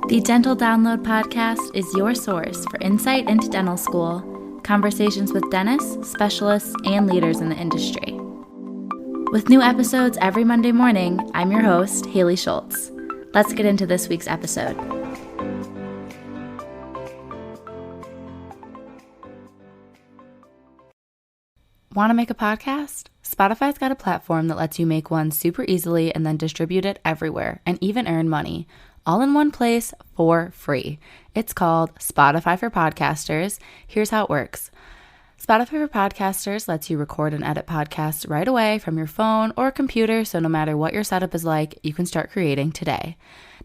The Dental Download podcast is your source for insight into dental school, conversations with dentists, specialists, and leaders in the industry. With new episodes every Monday morning, I'm your host, Haley Schultz. Let's get into this week's episode. Want to make a podcast? Spotify's got a platform that lets you make one super easily and then distribute it everywhere and even earn money, all in one place for free. It's called Spotify for Podcasters. Here's how it works. Spotify for Podcasters lets you record and edit podcasts right away from your phone or computer, so no matter what your setup is like, you can start creating today.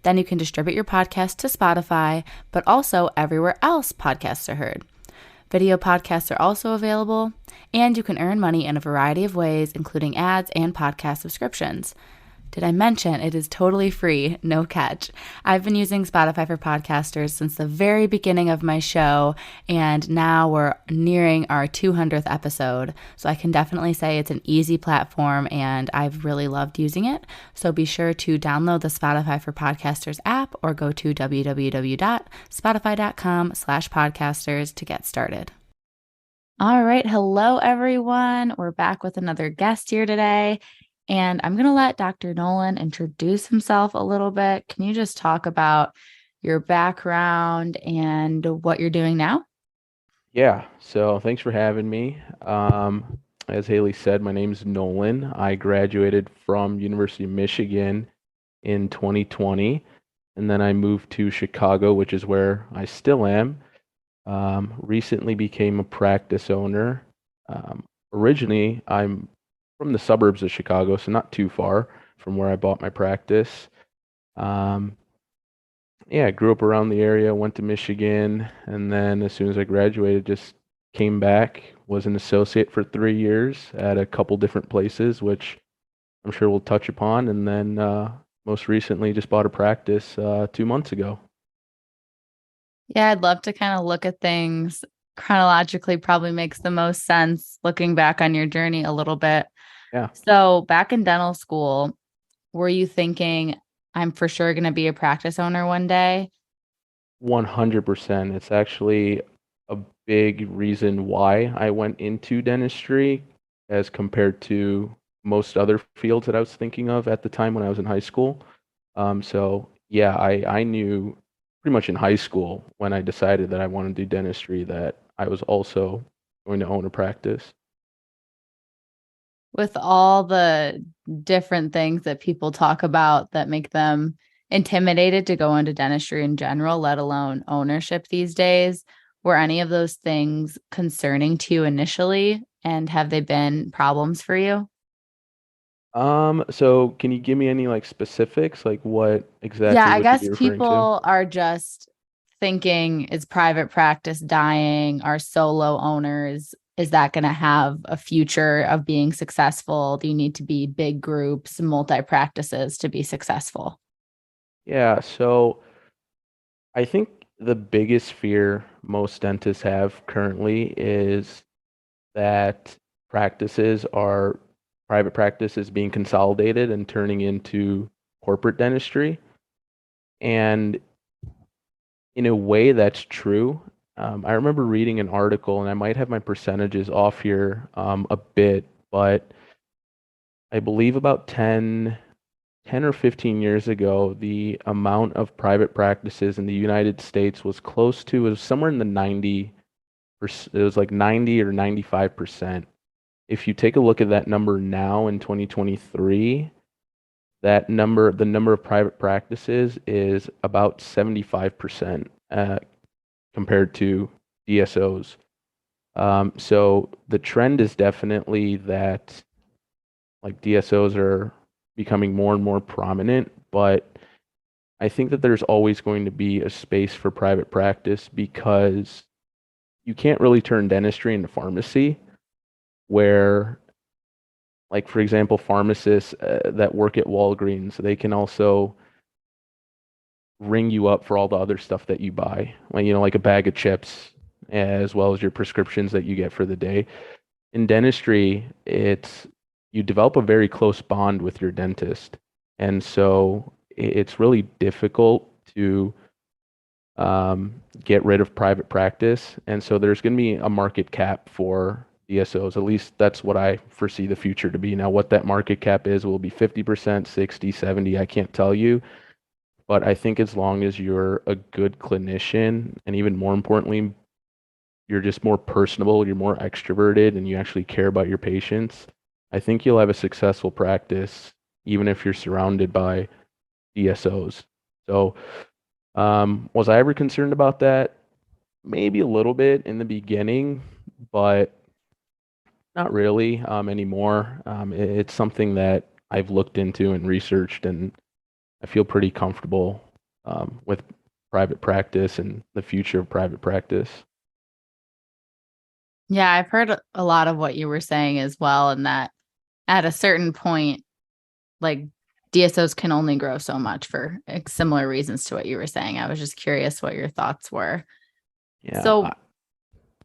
Then you can distribute your podcast to Spotify, but also everywhere else podcasts are heard. Video podcasts are also available, and you can earn money in a variety of ways, including ads and podcast subscriptions. Did I mention it is totally free, no catch? I've been using Spotify for Podcasters since the very beginning of my show, and now we're nearing our 200th episode, so I can definitely say it's an easy platform, and I've really loved using it. So be sure to download the Spotify for Podcasters app or go to www.spotify.com/podcasters to get started. All right, hello everyone. We're back with another guest here today. And I'm going to let Dr. Nolan introduce himself a little bit. Can you just talk about your background and what you're doing now? Yeah, so thanks for having me. As Haley said, my name's Nolan. I graduated from University of Michigan in 2020, and then I moved to Chicago, which is where I still am. Recently became a practice owner. Originally, I'm from the suburbs of Chicago, so not too far from where I bought my practice. Yeah, I grew up around the area, went to Michigan, and then as soon as I graduated, just came back, was an associate for 3 years at a couple different places, which I'm sure we'll touch upon, and then most recently just bought a practice 2 months ago. Yeah, I'd love to kind of look at things chronologically, probably makes the most sense looking back on your journey a little bit. Yeah, So back in dental school, were you thinking, I'm for sure going to be a practice owner one day? 100%. It's actually a big reason why I went into dentistry as compared to most other fields that I was thinking of at the time when I was in high school. So yeah, I knew pretty much in high school when I decided that I wanted to do dentistry that I was also going to own a practice. With all the different things that people talk about that make them intimidated to go into dentistry in general, let alone ownership these days, were any of those things concerning to you initially? And have they been problems for you? So can you give me any like specifics, like what Yeah, exactly I would you guess be referring to? people are just thinking, is private practice dying? Are solo owners, is that going to have a future of being successful? Do you need to be big groups, multi practices to be successful? Yeah, so I think the biggest fear most dentists have currently is that practices are private practice is being consolidated and turning into corporate dentistry. And in a way, that's true. I remember reading an article, and I might have my percentages off here a bit, but I believe about 10 or 15 years ago, the amount of private practices in the United States was close to, it was somewhere in the 90%, it was like 90 or 95%. If you take a look at that number now in 2023, that number, the number of private practices is about 75% compared to DSOs. So the trend is definitely that like DSOs are becoming more and more prominent, but I think that there's always going to be a space for private practice because you can't really turn dentistry into pharmacy where, like, for example, pharmacists that work at Walgreens, they can also ring you up for all the other stuff that you buy, like, like a bag of chips, as well as your prescriptions that you get for the day. In dentistry, you develop a very close bond with your dentist. And so it's really difficult to get rid of private practice. And so there's going to be a market cap for DSOs. At least that's what I foresee the future to be. Now, what that market cap is will be 50%, 60, 70. I can't tell you. But I think as long as you're a good clinician, and even more importantly, you're just more personable, you're more extroverted, and you actually care about your patients, I think you'll have a successful practice, even if you're surrounded by DSOs. So, was I ever concerned about that? Maybe a little bit in the beginning, but not really anymore. It's something that I've looked into and researched, and I feel pretty comfortable with private practice and the future of private practice. Yeah, I've heard a lot of what you were saying as well, and that at a certain point, like DSOs can only grow so much for similar reasons to what you were saying. I was just curious what your thoughts were. Yeah, So,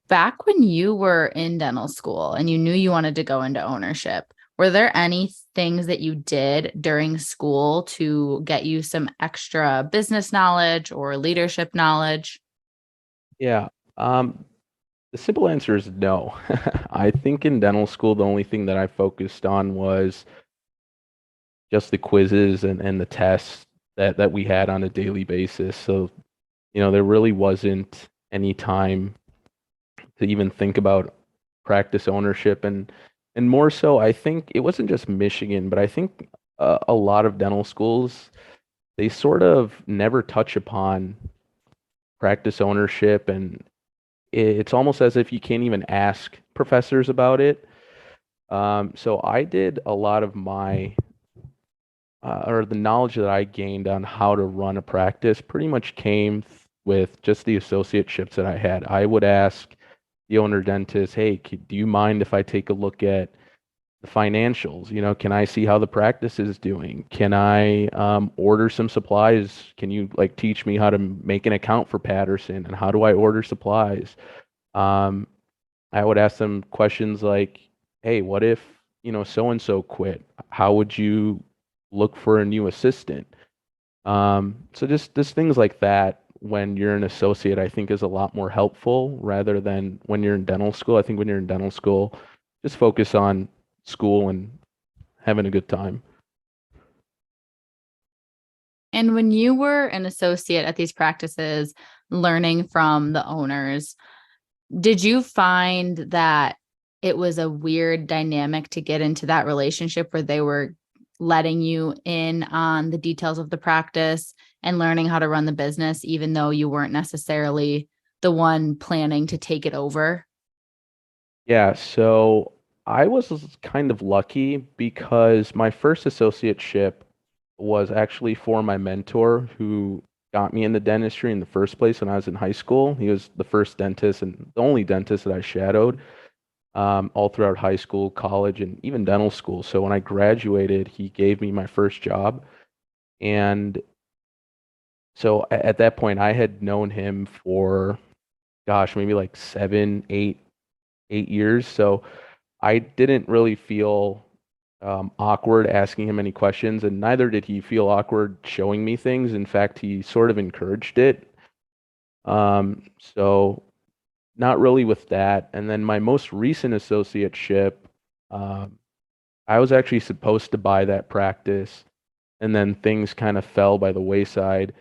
back when you were in dental school and you knew you wanted to go into ownership, were there any things that you did during school to get you some extra business knowledge or leadership knowledge? yeah. The simple answer is no. I think in dental school, the only thing that I focused on was just the quizzes and the tests that we had on a daily basis. So, there really wasn't any time to even think about practice ownership and more so, I think it wasn't just Michigan, but I think a lot of dental schools they sort of never touch upon practice ownership, and it's almost as if you can't even ask professors about it. So I did a lot of my or the knowledge that I gained on how to run a practice pretty much came with just the associateships that I had. I would ask the owner dentist, "Hey, do you mind if I take a look at the financials? Can I see how the practice is doing? Can I order some supplies? Can you like teach me how to make an account for Patterson and how do I order supplies?" Um, I would ask them questions like, "Hey, what if, so and so quit? How would you look for a new assistant?" So just things like that when you're an associate, I think is a lot more helpful rather than when you're in dental school. I think when you're in dental school, just focus on school and having a good time. And when you were an associate at these practices, learning from the owners, did you find that it was a weird dynamic to get into that relationship where they were letting you in on the details of the practice and learning how to run the business, even though you weren't necessarily the one planning to take it over? Yeah, so I was kind of lucky because my first associateship was actually for my mentor who got me into dentistry in the first place when I was in high school. He was the first dentist and the only dentist that I shadowed all throughout high school, college, and even dental school. So when I graduated, he gave me my first job. And so at that point, I had known him for, gosh, maybe like 7, 8 years. So I didn't really feel awkward asking him any questions, and neither did he feel awkward showing me things. In fact, he sort of encouraged it. So not really with that. And then my most recent associateship, um, I was actually supposed to buy that practice, and then things kind of fell by the wayside.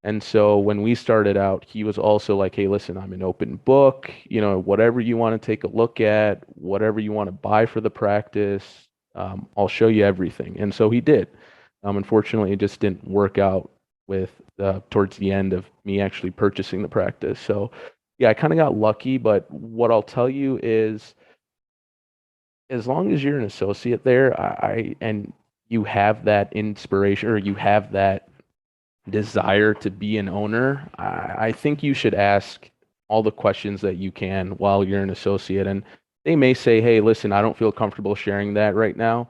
And so when we started out, he was also like, "Hey, listen, I'm an open book. Whatever you want to take a look at, whatever you want to buy for the practice, I'll show you everything." And so he did. Unfortunately, it just didn't work out with towards the end of me actually purchasing the practice. So yeah, I kind of got lucky, but what I'll tell you is as long as you're an associate there, and you have that inspiration or you have that desire to be an owner, I think you should ask all the questions that you can while you're an associate. And they may say, "Hey, listen, I don't feel comfortable sharing that right now."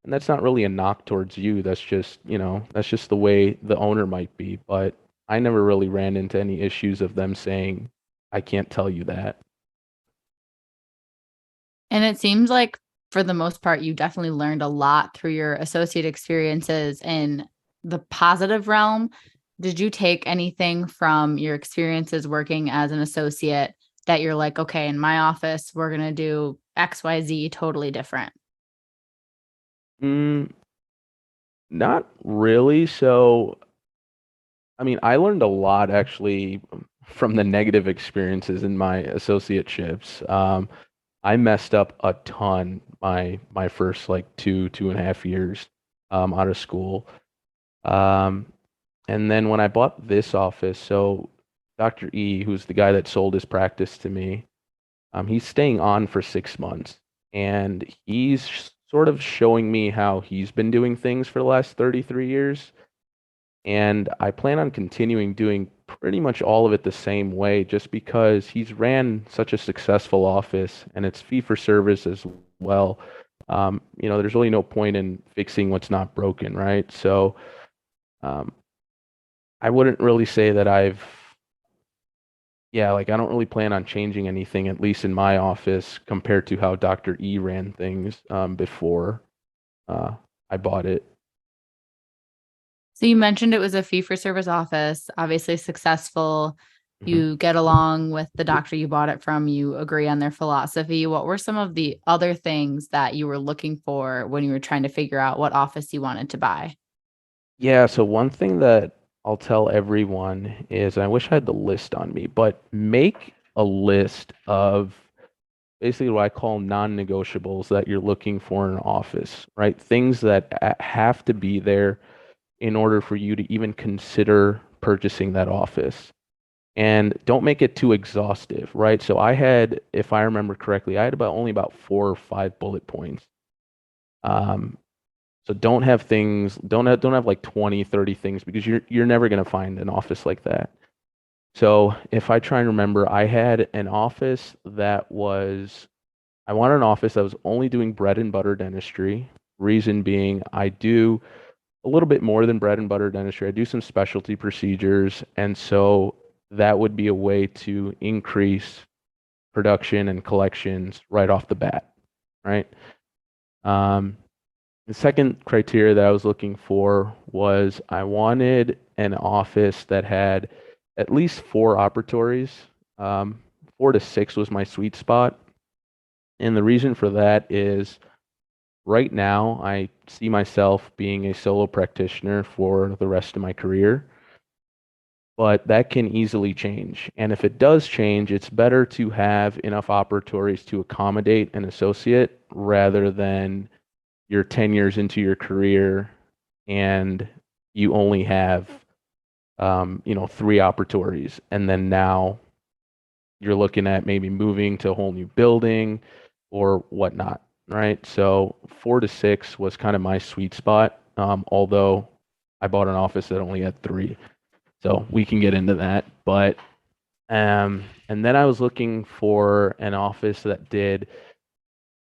And that's not really a knock towards you. That's just the way the owner might be. But I never really ran into any issues of them saying, "I can't tell you that." And it seems like for the most part, you definitely learned a lot through your associate experiences in the positive realm. did you take anything from your experiences working as an associate that you're like, okay, in my office, we're going to do XYZ totally different? Mm, not really. So, I mean, I learned a lot actually from the negative experiences in my associateships. I messed up a ton my first like 2.5 years out of school. Um, and then when I bought this office, so Dr. E, who's the guy that sold his practice to me, he's staying on for 6 months, and he's sort of showing me how he's been doing things for the last 33 years. And I plan on continuing doing pretty much all of it the same way just because he's ran such a successful office and it's fee for service as well. There's really no point in fixing what's not broken, right? So, um, I wouldn't really say that yeah, like I don't really plan on changing anything, at least in my office, compared to how Dr. E ran things before uh, I bought it. So you mentioned it was a fee for service office, obviously successful. Mhm. You get along with the doctor you bought it from, you agree on their philosophy. What were some of the other things that you were looking for when you were trying to figure out what office you wanted to buy? Yeah, so one thing that I'll tell everyone is I wish I had the list on me, but make a list of basically what I call non-negotiables that you're looking for in an office, right? Things that have to be there in order for you to even consider purchasing that office. And don't make it too exhaustive, right? So I had, if I remember correctly, I had about only about 4 or 5 bullet points. Um, so don't have like 20, 30 things because you're never going to find an office like that. So if I try and remember, I had an office I wanted an office that was only doing bread and butter dentistry. Reason being, I do a little bit more than bread and butter dentistry. I do some specialty procedures, and so that would be a way to increase production and collections right off the bat, right? Um, the second criteria that I was looking for was I wanted an office that had at least 4 operatories. 4 to 6 was my sweet spot. And the reason for that is right now I see myself being a solo practitioner for the rest of my career, but that can easily change. And if it does change, it's better to have enough operatories to accommodate an associate rather than you're 10 years into your career and you only have 3 operatories, and then now you're looking at maybe moving to a whole new building or whatnot, right? So 4 to 6 was kind of my sweet spot, although I bought an office that only had 3. So we can get into that. And then I was looking for an office that did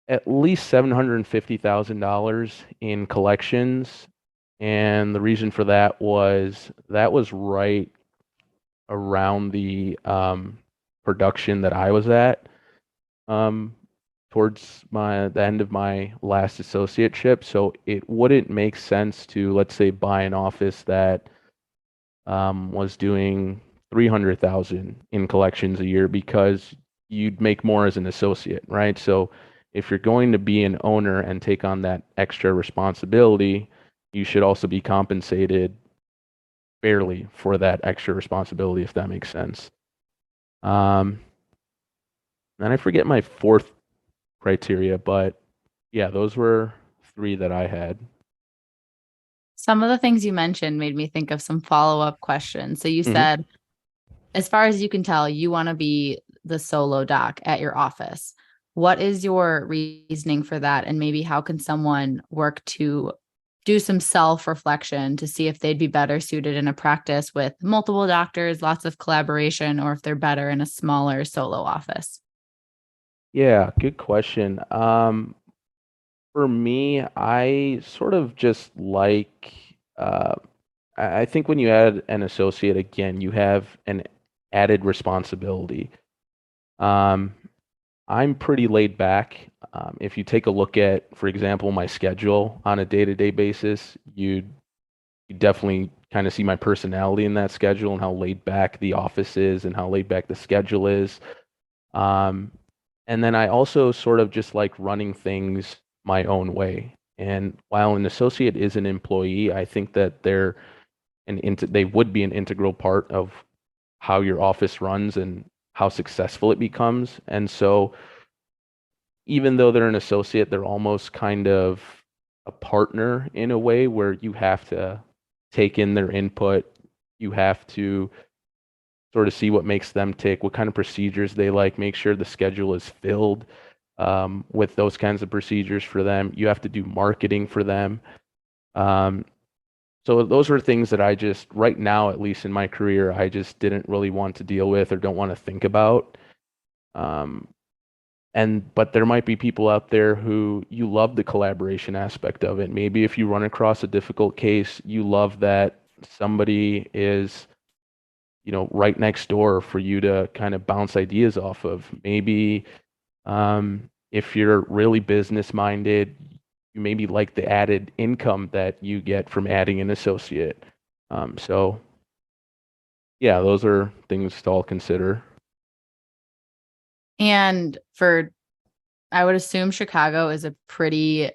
at least $750,000 in collections. And the reason for that was right around the production that I was at um, towards the end of my last associateship. So it wouldn't make sense to, let's say, buy an office that was doing 300,000 in collections a year because you'd make more as an associate, right? So if you're going to be an owner and take on that extra responsibility, you should also be compensated fairly for that extra responsibility, if that makes sense. Um, and I forget my fourth criteria, but yeah, those were 3 that I had. Some of the things you mentioned made me think of some follow-up questions. So you Hmm. said, as far as you can tell, you want to be the solo doc at your office. What is your reasoning for that? And maybe how can someone work to do some self-reflection to see if they'd be better suited in a practice with multiple doctors, lots of collaboration, or if they're better in a smaller solo office? Yeah, good question. For me, I sort of just like, uh, I think when you add an associate again, you have an added responsibility. Um, I'm pretty laid back. If you take a look at, for example, my schedule on a day-to-day basis, you definitely kind of see my personality in that schedule and how laid back the office is and how laid back the schedule is. Um, and then I also sort of just like running things my own way. And while an associate is an employee, I think that they would be an integral part of how your office runs and how successful it becomes. And so even though they're an associate, they're almost kind of a partner in a way where you have to take in their input. You have to sort of see what makes them tick, what kind of procedures they like, make sure the schedule is filled with those kinds of procedures for them. You have to do marketing for them. Um, so those are things that I just, right now, at least in my career, I just didn't really want to deal with or don't want to think about. Um, but there might be people out there who you love the collaboration aspect of it. Maybe if you run across a difficult case, you love that somebody is, right next door for you to kind of bounce ideas off of. Maybe if you're really business minded, you maybe like the added income that you get from adding an associate. So yeah, those are things to all consider. And I would assume Chicago is a pretty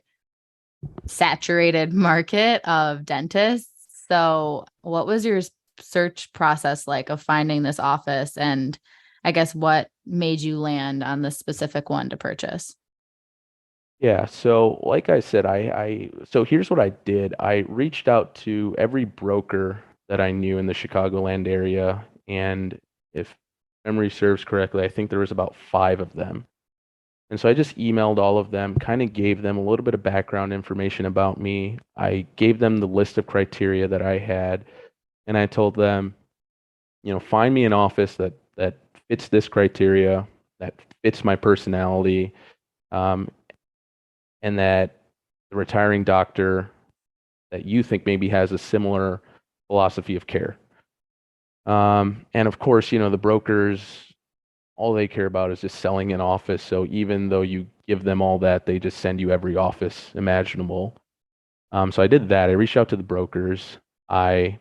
saturated market of dentists. So, what was your search process like of finding this office? And I guess what made you land on the specific one to purchase? Yeah, so like I said, so here's what I did. I reached out to every broker that I knew in the Chicagoland area, and if memory serves correctly, I think there was about five of them. And so I just emailed all of them, kind of gave them a little bit of background information about me. I gave them the list of criteria that I had, and I told them, find me an office that fits this criteria, that fits my personality, um, and that the retiring doctor that you think maybe has a similar philosophy of care. And of course, the brokers, all they care about is just selling an office. So even though you give them all that, they just send you every office imaginable. So I did that. I reached out to the brokers. I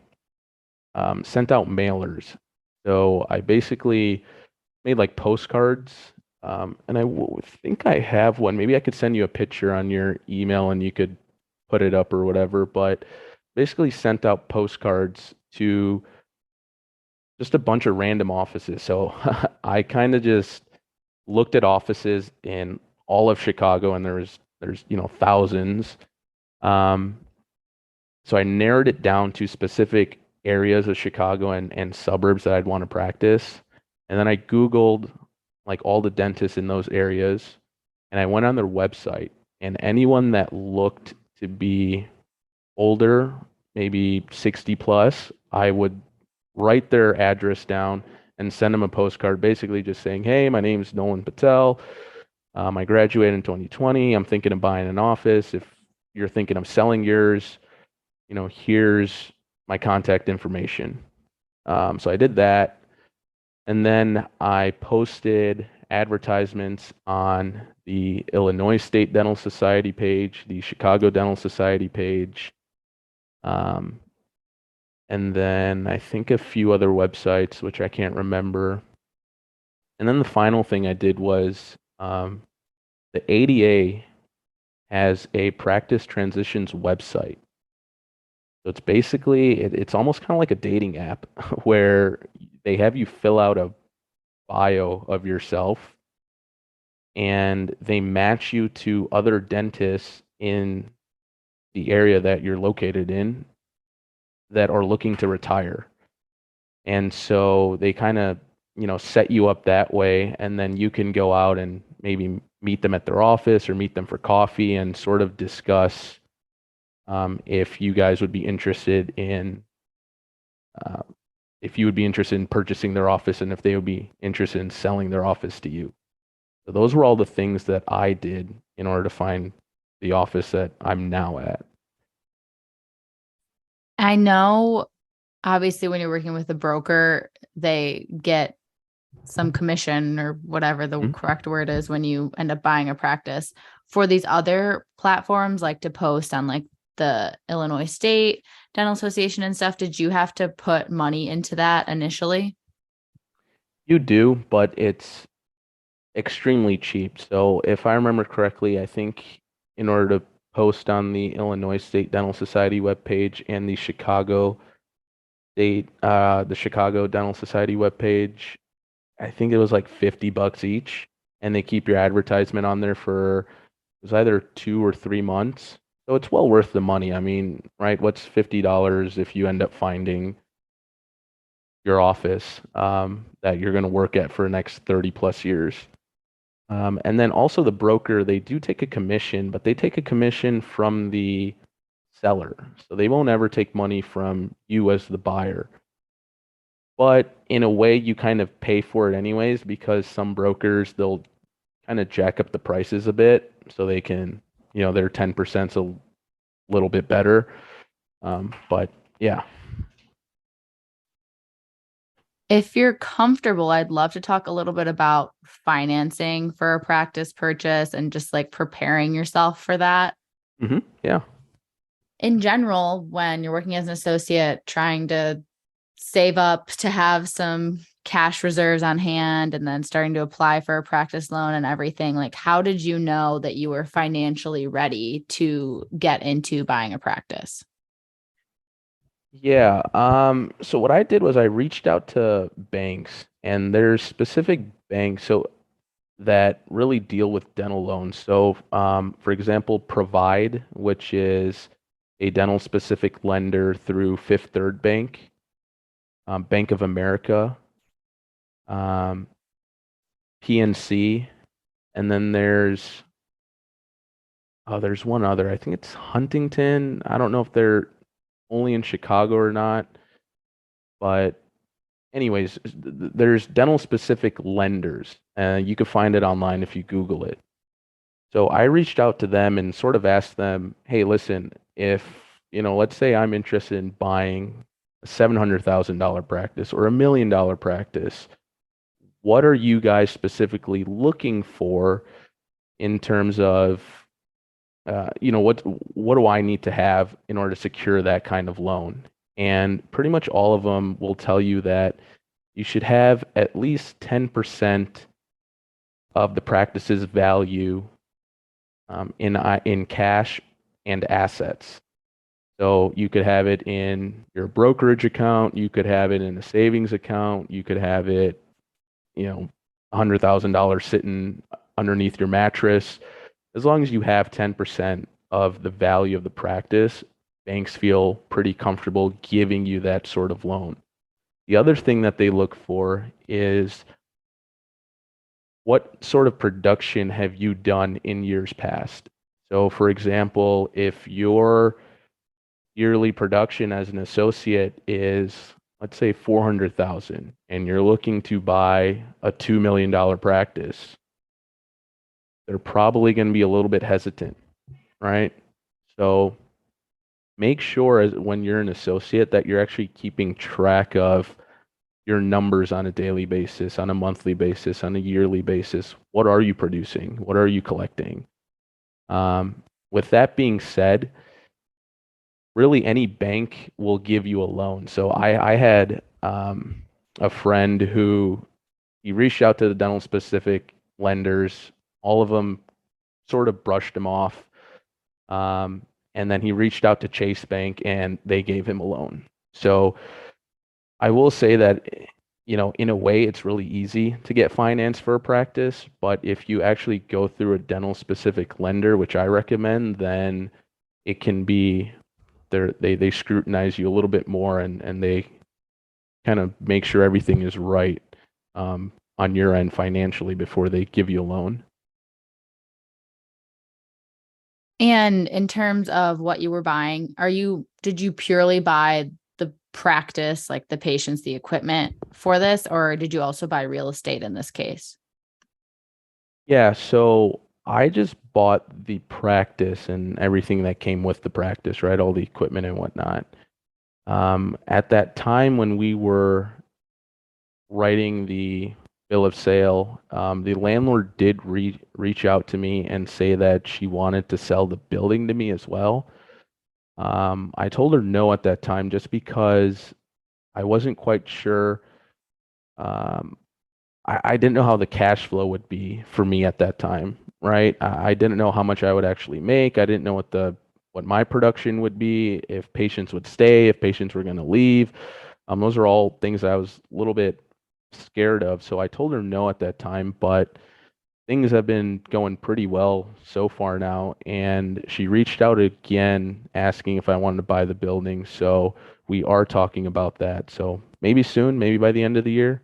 sent out mailers. So I basically made like postcards. And think I have one. Maybe I could send you a picture on your email and you could put it up or whatever. But basically sent out postcards to just a bunch of random offices. So I kind of just looked at offices in all of Chicago, and there's thousands. Um, so I narrowed it down to specific areas of Chicago and suburbs that I'd want to practice. And then I Googled like all the dentists in those areas, and I went on their website, and anyone that looked to be older, maybe 60 plus, I would write their address down and send them a postcard basically just saying, hey, my name's Nolan Patel. I graduated in 2020. I'm thinking of buying an office. If you're thinking of selling yours, here's my contact information. So I did that. And then I posted advertisements on the Illinois State Dental Society page, the Chicago Dental Society page, and then I think a few other websites, which I can't remember. And then the final thing I did was the ADA has a practice transitions website. So it's basically, it's almost kind of like a dating app where they have you fill out a bio of yourself and they match you to other dentists in the area that you're located in that are looking to retire. And so they kind of, set you up that way, and then you can go out and maybe meet them at their office or meet them for coffee and sort of discuss if you guys would be interested in uh, if you would be interested in purchasing their office and if they would be interested in selling their office to you. So those were all the things that I did in order to find the office that I'm now at. I know, obviously, when you're working with a broker, they get some commission or whatever the Mhm. correct word is when you end up buying a practice. For these other platforms, like to post on like the Illinois State Dental Association and stuff, did you have to put money into that initially? You do, but it's extremely cheap. So if I remember correctly, I think in order to post on the Illinois State Dental Society webpage and the Chicago Dental Society webpage, I think it was like $50 each, and they keep your advertisement on there for it was either 2 or 3 months. So it's well worth the money. I mean, right? What's $50 if you end up finding your office that you're going to work at for the next 30 plus years? And then also the broker, they do take a commission, but they take a commission from the seller. So they won't ever take money from you as the buyer. But in a way, you kind of pay for it anyways because some brokers, they'll kind of jack up the prices a bit so they can, their 10% a little bit better. But yeah. If you're comfortable, I'd love to talk a little bit about financing for a practice purchase and just like preparing yourself for that. Yeah. In general, when you're working as an associate, trying to save up to have some cash reserves on hand and then starting to apply for a practice loan and everything, like how did you know that you were financially ready to get into buying a practice? Yeah. So what I did was I reached out to banks, and there's specific banks that really deal with dental loans. So, for example, Provide, which is a dental specific lender through Fifth Third Bank, Bank of America, um, PNC, and then there's one other. I think it's Huntington. I don't know if they're only in Chicago or not, but anyways, there's dental specific lenders. You can find it online if you Google it. So I reached out to them and sort of asked them, hey, listen, if, let's say I'm interested in buying a $700,000 practice or $1 million practice, what are you guys specifically looking for in terms of, what do I need to have in order to secure that kind of loan? And pretty much all of them will tell you that you should have at least 10% of the practice's value in cash and assets. So you could have it in your brokerage account, you could have it in a savings account, you could have it, $100,000 sitting underneath your mattress. As long as you have 10% of the value of the practice, banks feel pretty comfortable giving you that sort of loan. The other thing that they look for is what sort of production have you done in years past? So, for example, if your yearly production as an associate is, let's say, 400,000, and you're looking to buy a $2 million practice, they're probably going to be a little bit hesitant, right? So make sure when you're an associate that you're actually keeping track of your numbers on a daily basis, on a monthly basis, on a yearly basis. What are you producing? What are you collecting? With that being said, really any bank will give you a loan. So I had a friend who he reached out to the dental specific lenders. All of them sort of brushed him off. And then he reached out to Chase Bank and they gave him a loan. So I will say that, in a way, it's really easy to get finance for a practice. But if you actually go through a dental specific lender, which I recommend, then it can be they scrutinize you a little bit more and they kind of make sure everything is right on your end financially before they give you a loan. And in terms of what you were buying, did you purely buy the practice, like the patients, the equipment for this, or did you also buy real estate in this case? Yeah, so I just bought the practice and everything that came with the practice, right? All the equipment and whatnot. At that time when we were writing the bill of sale, the landlord did reach out to me and say that she wanted to sell the building to me as well. I told her no at that time just because I wasn't quite sure. Um, I didn't know how the cash flow would be for me at that time, right? I didn't know how much I would actually make. I didn't know what my production would be, if patients would stay, if patients were going to leave. Those are all things I was a little bit scared of. So I told her no at that time, but things have been going pretty well so far now. And she reached out again asking if I wanted to buy the building. So we are talking about that. So maybe soon, maybe by the end of the year.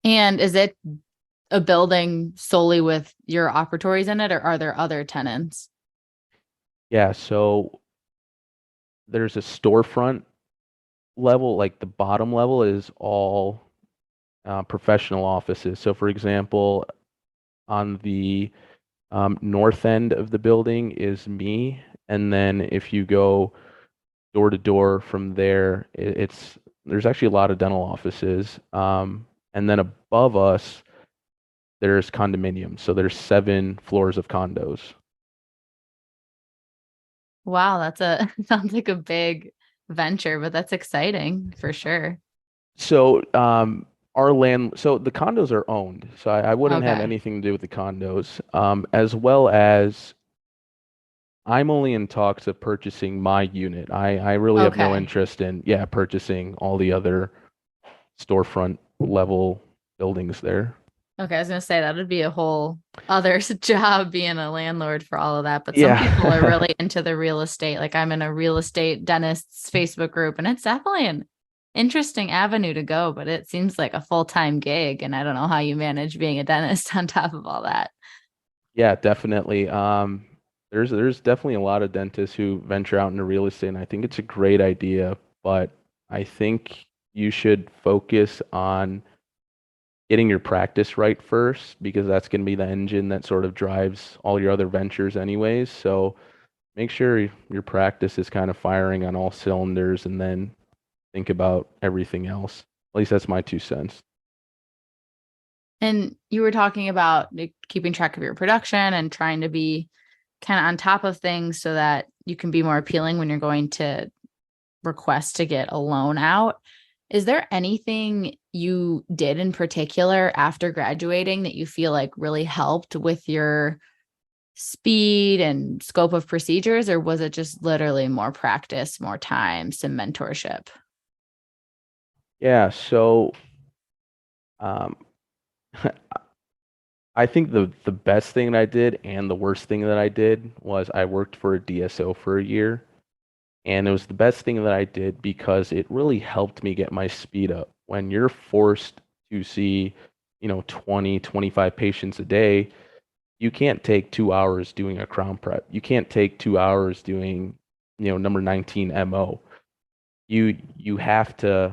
And is it a building solely with your operatories in it, or are there other tenants? Yeah, so there's a storefront level, like the bottom level is all professional offices. So, for example, on the north end of the building is me, and then if you go door to door from there, it's there's actually a lot of dental offices. And then above us, there's condominiums. So there's 7 floors of condos. Wow, that's a sounds like a big venture, but that's exciting for sure. So, so the condos are owned, so I wouldn't have Okay. anything to do with the condos, as well as I'm only in talks of purchasing my unit. I really have no Okay. interest in, yeah, purchasing all the other storefront level buildings there. Okay, I was gonna say that would be a whole other job being a landlord for all of that. But some people are Yeah. really into the real estate. Like I'm in a real estate dentists Facebook group, and it's definitely an interesting avenue to go, but it seems like a full-time gig. And I don't know how you manage being a dentist on top of all that. Yeah, definitely. There's definitely a lot of dentists who venture out into real estate, and I think it's a great idea, but I think you should focus on getting your practice right first because that's going to be the engine that sort of drives all your other ventures anyways. So make sure your practice is kind of firing on all cylinders and then think about everything else. At least that's my 2 cents. And you were talking about like, keeping track of your production and trying to be kind of on top of things so that you can be more appealing when you're going to request to get a loan out. Is there anything you did in particular after graduating that you feel like really helped with your speed and scope of procedures, or was it just literally more practice, more time, some mentorship? Yeah, so um, I think the best thing that I did and the worst thing that I did was I worked for a DSO for a year. And it was the best thing that I did because it really helped me get my speed up. When you're forced to see, 20, 25 patients a day, you can't take 2 hours doing a crown prep. You can't take 2 hours doing, number 19 MO. You have to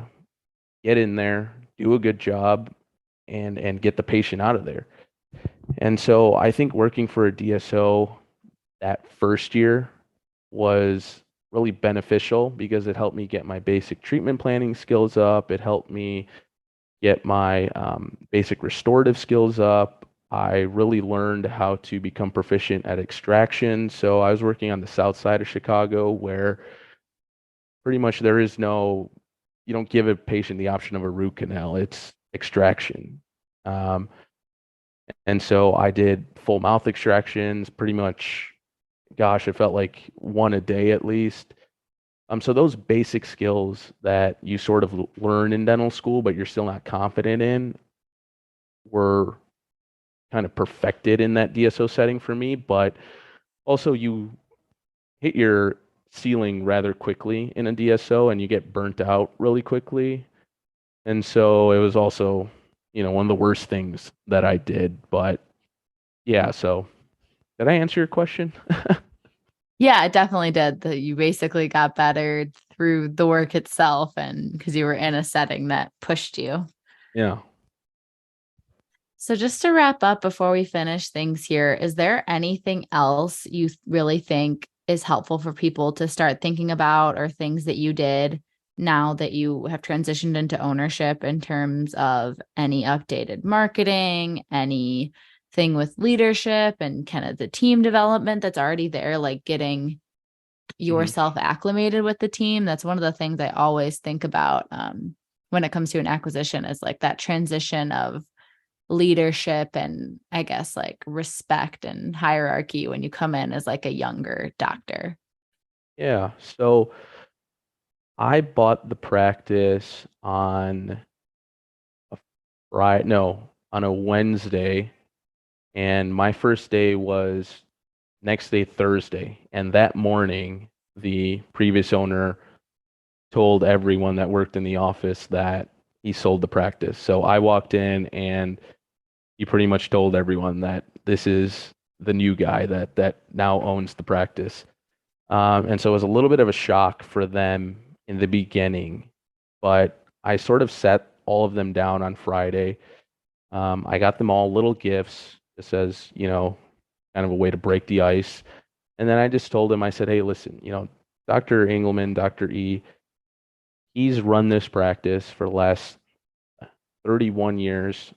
get in there, do a good job, and get the patient out of there. And so I think working for a DSO that first year was really beneficial because it helped me get my basic treatment planning skills up. It helped me get my basic restorative skills up. I really learned how to become proficient at extraction. So I was working on the south side of Chicago where pretty much you don't give a patient the option of a root canal, it's extraction. Um, and so I did full mouth extractions pretty much, gosh, it felt like one a day at least. So those basic skills that you sort of learn in dental school, but you're still not confident in, were kind of perfected in that DSO setting for me. But also, you hit your ceiling rather quickly in a DSO, and you get burnt out really quickly. And so it was also, one of the worst things that I did. But yeah, so did I answer your question? Yeah, it definitely did. That you basically got better through the work itself and because you were in a setting that pushed you. Yeah. So, just to wrap up before we finish things here, is there anything else you really think is helpful for people to start thinking about, or things that you did now that you have transitioned into ownership in terms of any updated marketing, anything with leadership and kind of the team development that's already there, like getting Mhm. yourself acclimated with the team. That's one of the things I always think about when it comes to an acquisition is like that transition of leadership and I guess like respect and hierarchy when you come in as like a younger doctor. Yeah. So I bought the practice on a Friday, no, on a Wednesday, and my first day was next day, Thursday. And that morning, the previous owner told everyone that worked in the office that he sold the practice. So I walked in and he pretty much told everyone that this is the new guy that now owns the practice. And so it was a little bit of a shock for them in the beginning, but I sort of set all of them down on Friday. I got them all little gifts, just as, kind of a way to break the ice. And then I just told him, I said, hey, listen, Dr. Engelman, Dr. E, he's run this practice for the last 31 years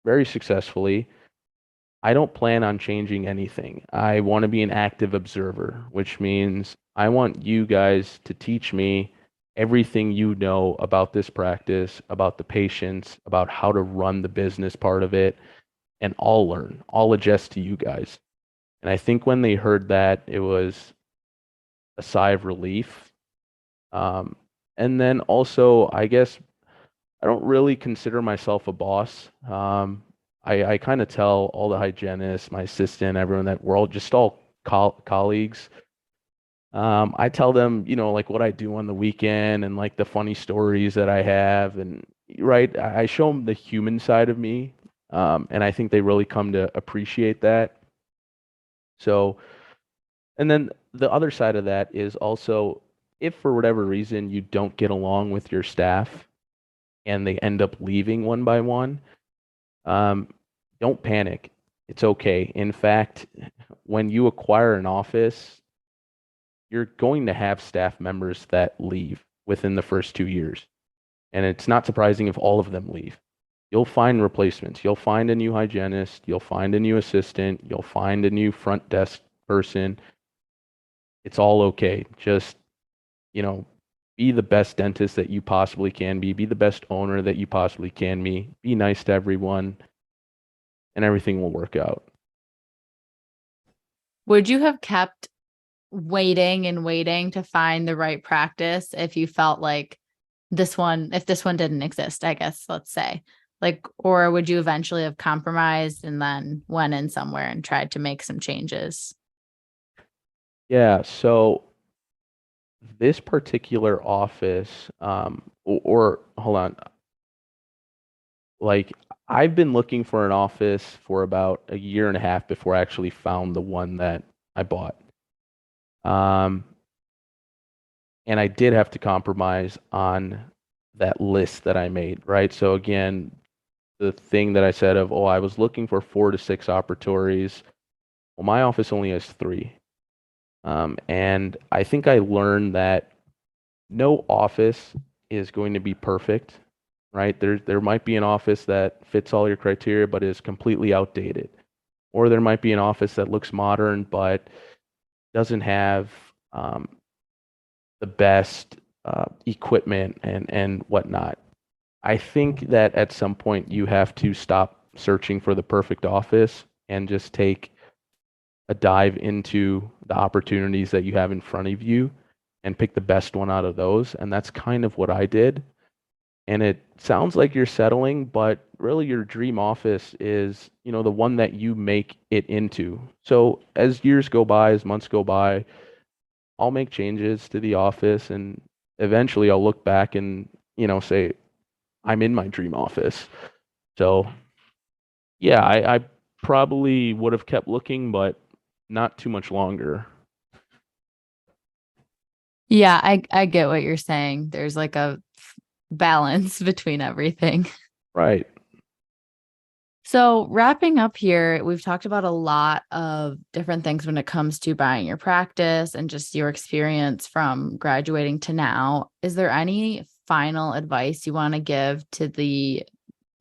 very successfully. I don't plan on changing anything. I want to be an active observer, which means I want you guys to teach me everything you know about this practice, about the patients, about how to run the business part of it, and I'll learn. I'll adjust to you guys. And I think when they heard that, it was a sigh of relief. Um, and then also, I guess I don't really consider myself a boss. I kind of tell all the hygienists, my assistant, everyone that we're all colleagues. I tell them, like what I do on the weekend and like the funny stories that I have. And right, I show them the human side of me. And I think they really come to appreciate that. So, and then the other side of that is also if for whatever reason you don't get along with your staff and they end up leaving one by one, Um, don't panic. It's okay. In fact, when you acquire an office, you're going to have staff members that leave within the first 2 years. And it's not surprising if all of them leave. You'll find replacements. You'll find a new hygienist. You'll find a new assistant. You'll find a new front desk person. It's all okay. Just, you know, be the best dentist that you possibly can be. Be the best owner that you possibly can be. Be nice to everyone, and everything will work out. Would you have kept waiting and waiting to find the right practice if you felt like if this one didn't exist, I guess, let's say, like, or would you eventually have compromised and then went in somewhere and tried to make some changes? Yeah, so this particular office, or hold on, like I've been looking for an office for about a year and a half before I actually found the one that I bought. Um, and I did have to compromise on that list that I made, right? So again, the thing that I said of, oh, I was looking for 4 to 6 operatories. Well, my office only has three. And I think I learned that no office is going to be perfect, right? There might be an office that fits all your criteria but is completely outdated. Or there might be an office that looks modern but doesn't have um, the best equipment and whatnot. I think that at some point you have to stop searching for the perfect office and just take a dive into the opportunities that you have in front of you and pick the best one out of those. And that's kind of what I did. And it sounds like you're settling, but really your dream office is, the one that you make it into. So as years go by, as months go by, I'll make changes to the office and eventually I'll look back and, say, I'm in my dream office. So yeah, I probably would have kept looking, but not too much longer. Yeah, I get what you're saying. There's like a balance between everything. Right. So, wrapping up here, we've talked about a lot of different things when it comes to buying your practice and just your experience from graduating to now. Is there any final advice you want to give to the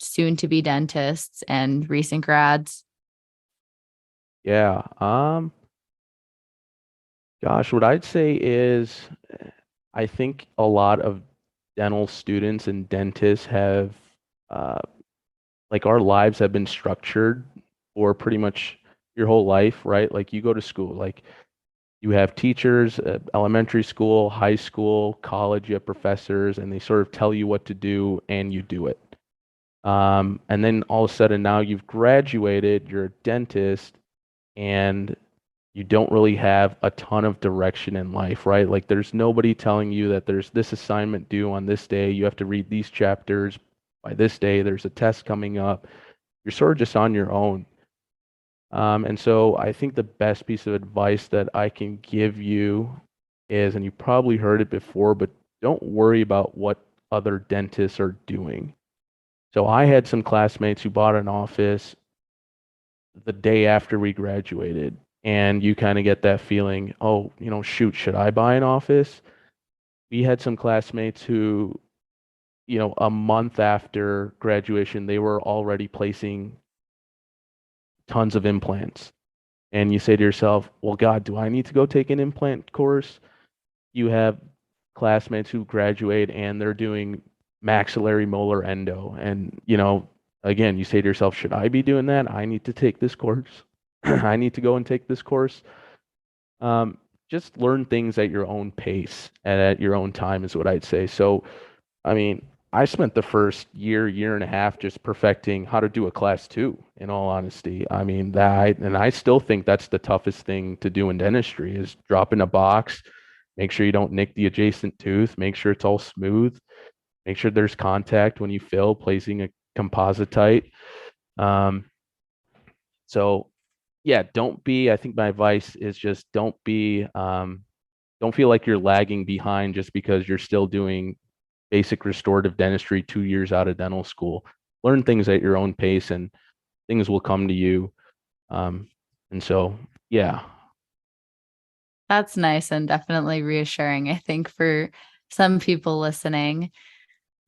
soon to be dentists and recent grads? Yeah. Gosh, what I'd say is I think a lot of dental students and dentists have uh, like our lives have been structured for pretty much your whole life, right? Like you go to school, like you have teachers, elementary school, high school, college, you have professors, and they sort of tell you what to do and you do it. And then all of a sudden now you've graduated, you're a dentist, and you don't really have a ton of direction in life, right? Like there's nobody telling you that there's this assignment due on this day, you have to read these chapters by this day, there's a test coming up. You're sort of just on your own. And so I think the best piece of advice that I can give you is, and you probably heard it before, but don't worry about what other dentists are doing. So I had some classmates who bought an office the day after we graduated, and you kind of get that feeling, oh, shoot, should I buy an office? We had some classmates who, a month after graduation, they were already placing tons of implants. And you say to yourself, well, God, do I need to go take an implant course? You have classmates who graduate and they're doing maxillary molar endo. And, again, you say to yourself, should I be doing that? I need to take this course. I need to go and take this course. Um, just learn things at your own pace and at your own time is what I'd say. So, I mean, I spent the first year and a half just perfecting how to do a class two, in all honesty. I mean, and I still think that's the toughest thing to do in dentistry is drop in a box, make sure you don't nick the adjacent tooth, make sure it's all smooth, make sure there's contact when you fill, placing a compositite. Um, so yeah, I think my advice is just don't feel like you're lagging behind just because you're still doing basic restorative dentistry 2 years out of dental school. Learn things at your own pace and things will come to you. And so, yeah, That's nice and definitely reassuring, I think, for some people listening.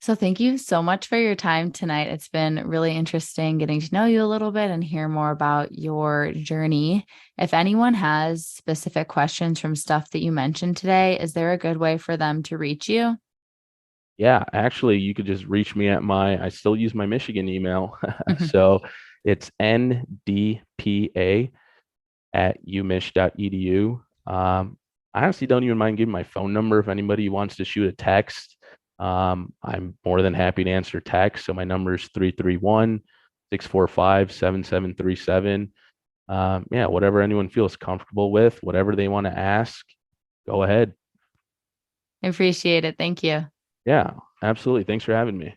So, thank you so much for your time tonight. It's been really interesting getting to know you a little bit and hear more about your journey. If anyone has specific questions from stuff that you mentioned today, is there a good way for them to reach you? yeah, actually, you could just reach me at I still use my Michigan email. So it's ndpa at umich.edu. I honestly don't even mind giving my phone number if anybody wants to shoot a text. I'm more than happy to answer text. So my number is 331-645-7737. Yeah, whatever anyone feels comfortable with, whatever they want to ask, go ahead. I appreciate it. Thank you. Yeah, absolutely. Thanks for having me.